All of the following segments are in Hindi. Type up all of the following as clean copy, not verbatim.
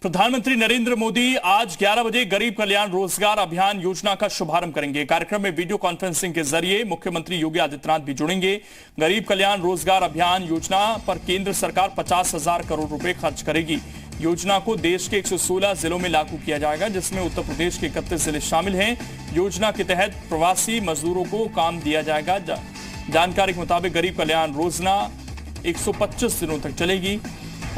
प्रधानमंत्री नरेंद्र मोदी आज 11 बजे गरीब कल्याण रोजगार अभियान योजना का शुभारंभ करेंगे। कार्यक्रम में वीडियो कॉन्फ्रेंसिंग के जरिए मुख्यमंत्री योगी आदित्यनाथ भी जुड़ेंगे। गरीब कल्याण रोजगार अभियान योजना पर केंद्र सरकार 50,000 करोड़ रुपए खर्च करेगी। योजना को देश के 116 जिलों में लागू किया जाएगा, जिसमें उत्तर प्रदेश के 31 जिले शामिल हैं। योजना के तहत प्रवासी मजदूरों को काम दिया जाएगा। जानकारी के मुताबिक गरीब कल्याण योजना 125 दिनों तक चलेगी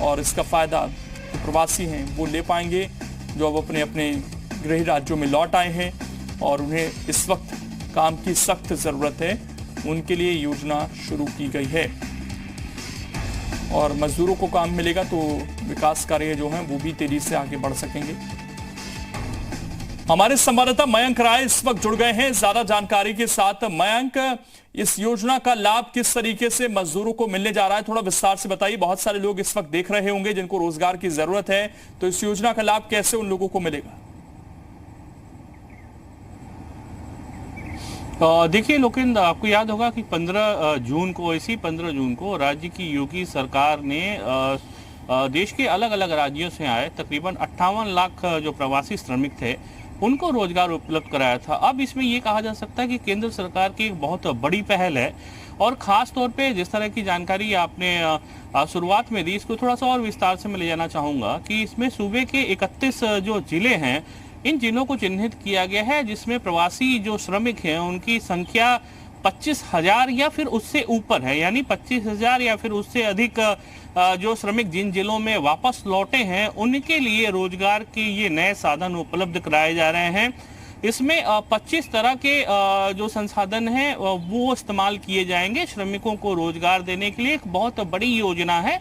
और इसका फायदा जो प्रवासी हैं वो ले पाएंगे, जो अब अपने अपने गृह राज्यों में लौट आए हैं और उन्हें इस वक्त काम की सख्त जरूरत है। उनके लिए योजना शुरू की गई है और मजदूरों को काम मिलेगा तो विकास कार्य जो हैं वो भी तेजी से आगे बढ़ सकेंगे। हमारे संवाददाता मयंक राय इस वक्त जुड़ गए हैं ज्यादा जानकारी के साथ। मयंक, इस योजना का लाभ किस तरीके से मजदूरों को मिलने जा रहा है, थोड़ा विस्तार से बताइए। बहुत सारे लोग इस वक्त देख रहे होंगे जिनको रोजगार की जरूरत है, तो इस योजना का लाभ कैसे उन लोगों को मिलेगा? देखिए लोकेंद्र, आपको याद होगा कि 15 जून को राज्य की योगी सरकार ने देश के अलग अलग राज्यों से आए तकरीबन 58 लाख जो प्रवासी श्रमिक थे उनको रोजगार उपलब्ध कराया था। अब इसमें ये कहा जा सकता है कि केंद्र सरकार की एक बहुत बड़ी पहल है और खास तौर पे जिस तरह की जानकारी आपने शुरुआत में दी, इसको थोड़ा सा और विस्तार से मैं ले जाना चाहूँगा कि इसमें सूबे के 31 जो जिले हैं, इन जिलों को चिन्हित किया गया है, जिसमें प्रवासी जो श्रमिक हैं उनकी संख्या 25,000 या फिर उससे ऊपर है। यानी 25,000 या फिर उससे अधिक जो श्रमिक जिन जिलों में वापस लौटे हैं उनके लिए रोजगार के ये नए साधन उपलब्ध कराए जा रहे हैं। इसमें 25 तरह के जो संसाधन हैं वो इस्तेमाल किए जाएंगे श्रमिकों को रोजगार देने के लिए। एक बहुत बड़ी योजना है।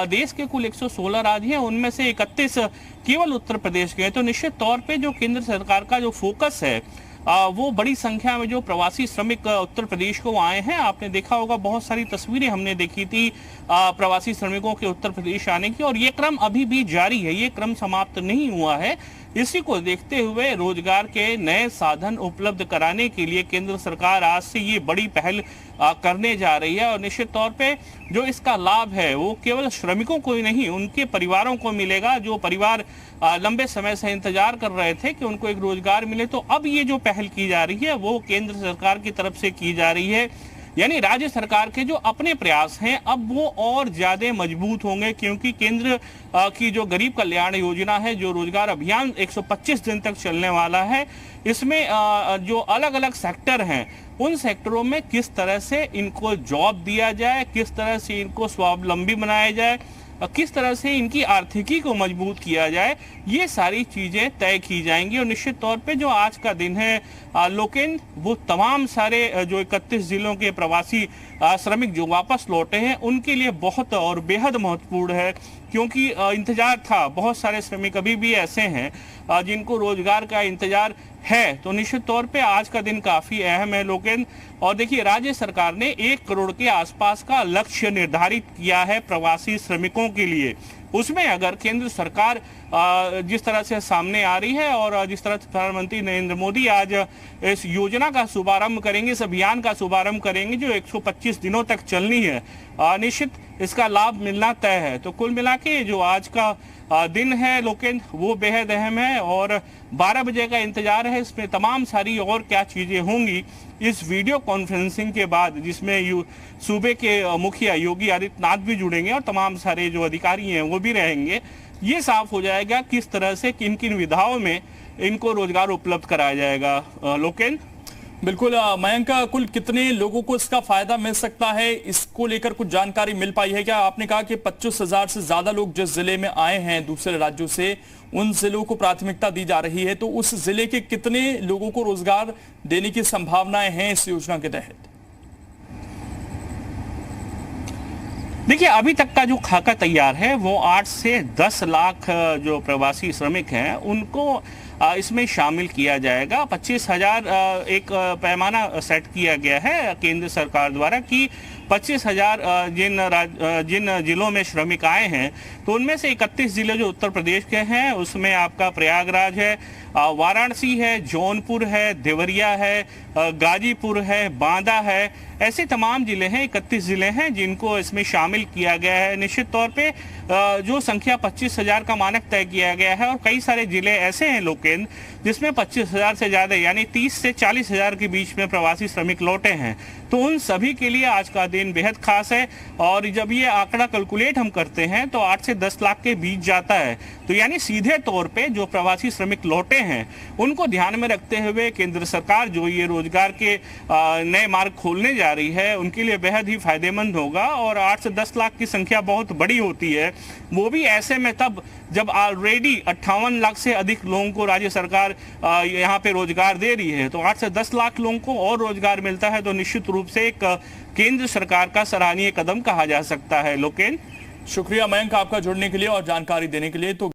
देश के कुल 116 राज्य हैं, उनमें से 31 केवल उत्तर प्रदेश के हैं। तो निश्चित तौर पे जो केंद्र सरकार का जो फोकस है वो बड़ी संख्या में जो प्रवासी श्रमिक उत्तर प्रदेश को आए हैं। आपने देखा होगा, बहुत सारी तस्वीरें हमने देखी थी प्रवासी श्रमिकों के उत्तर प्रदेश आने की, और ये क्रम अभी भी जारी है, ये क्रम समाप्त नहीं हुआ है। इसी को देखते हुए रोजगार के नए साधन उपलब्ध कराने के लिए केंद्र सरकार आज से ये बड़ी पहल करने जा रही है। और निश्चित तौर पे जो इसका लाभ है वो केवल श्रमिकों को ही नहीं, उनके परिवारों को मिलेगा। जो परिवार लंबे समय से इंतजार कर रहे थे कि उनको एक रोजगार मिले, तो अब ये जो पहल की जा रही है वो केंद्र सरकार की तरफ से की जा रही है। यानी राज्य सरकार के जो अपने प्रयास हैं अब वो और ज्यादा मजबूत होंगे, क्योंकि केंद्र की जो गरीब कल्याण योजना है, जो रोजगार अभियान 125 दिन तक चलने वाला है, इसमें जो अलग अलग सेक्टर हैं उन सेक्टरों में किस तरह से इनको जॉब दिया जाए, किस तरह से इनको स्वावलंबी बनाया जाए, किस तरह से इनकी आर्थिकी को मजबूत किया जाए, ये सारी चीजें तय की जाएंगी। और निश्चित तौर पे जो आज का दिन है लोकेंद्र, वो तमाम सारे जो 31 जिलों के प्रवासी श्रमिक जो वापस लौटे हैं उनके लिए बहुत और बेहद महत्वपूर्ण है, क्योंकि इंतजार था। बहुत सारे श्रमिक अभी भी ऐसे हैं जिनको रोजगार का इंतजार है। तो निश्चित तौर पे आज का दिन काफी अहम है लोकेंद्र। और देखिए, राज्य सरकार ने 1 करोड़ के आसपास का लक्ष्य निर्धारित किया है प्रवासी श्रमिकों के लिए। उसमें अगर केंद्र सरकार जिस तरह से सामने आ रही है और जिस तरह से प्रधानमंत्री नरेंद्र मोदी आज इस योजना का शुभारंभ करेंगे, इस अभियान का शुभारंभ करेंगे जो 125 दिनों तक चलनी है, निश्चित इसका लाभ मिलना तय है। तो कुल मिला के जो आज का दिन है लोकेंद्र, वो बेहद अहम है और 12 बजे का इंतजार है। इसमें तमाम सारी और क्या चीजें होंगी इस वीडियो कॉन्फ्रेंसिंग के बाद, जिसमें सूबे के मुखिया योगी आदित्यनाथ भी जुड़ेंगे और तमाम सारे जो अधिकारी हैं वो भी रहेंगे। ये साफ हो जाएगा किस तरह से किन किन विधाओं में इनको रोजगार उपलब्ध कराया जाएगा। लोकेंद्र, बिल्कुल मयंक, कुल कितने लोगों को इसका फायदा मिल सकता है, इसको लेकर कुछ जानकारी मिल पाई है क्या? आपने कहा कि 25,000 से ज्यादा लोग जिस जिले में आए हैं दूसरे राज्यों से, उन जिलों को प्राथमिकता दी जा रही है, तो उस जिले के कितने लोगों को रोजगार देने की संभावनाएं हैं इस योजना के तहत? देखिए, अभी तक का जो खाका तैयार है वो 8 से 10 लाख जो प्रवासी श्रमिक हैं उनको इसमें शामिल किया जाएगा। 25,000 एक पैमाना सेट किया गया है केंद्र सरकार द्वारा कि 25,000 जिन जिलों में श्रमिक आए हैं, तो उनमें से 31 जिले जो उत्तर प्रदेश के हैं उसमें आपका प्रयागराज है, वाराणसी है, जौनपुर है, देवरिया है, गाजीपुर है, बांदा है, ऐसे तमाम जिले हैं, 31 जिले हैं जिनको इसमें शामिल किया गया है। निश्चित तौर पे जो संख्या 25,000 का मानक तय किया गया है, और कई सारे जिले ऐसे हैं लोकेंद्र जिसमें 25,000 से ज्यादा यानी 30 से 40,000 के बीच में प्रवासी श्रमिक लौटे हैं। तो उन सभी के लिए आज का दिन बेहद खास है, और जब ये आंकड़ा कैलकुलेट हम करते हैं तो 8 से 10 लाख के बीच जाता है। तो यानी सीधे तौर पे जो प्रवासी श्रमिक लौटे हैं उनको ध्यान में रखते हुए केंद्र सरकार जो ये रोजगार के नए मार्ग खोलने जा रही है उनके लिए बेहद ही फायदेमंद होगा। और 8 से 10 लाख की संख्या बहुत बड़ी होती है, वो भी ऐसे में तब जब ऑलरेडी 58 लाख से अधिक लोगों को राज्य सरकार यहाँ पे रोजगार दे रही है। तो 8 से 10 लाख लोगों को और रोजगार मिलता है, तो निश्चित रूप से एक केंद्र सरकार का सराहनीय कदम कहा जा सकता है। लोकेन, शुक्रिया मयंक आपका जुड़ने के लिए और जानकारी देने के लिए। तो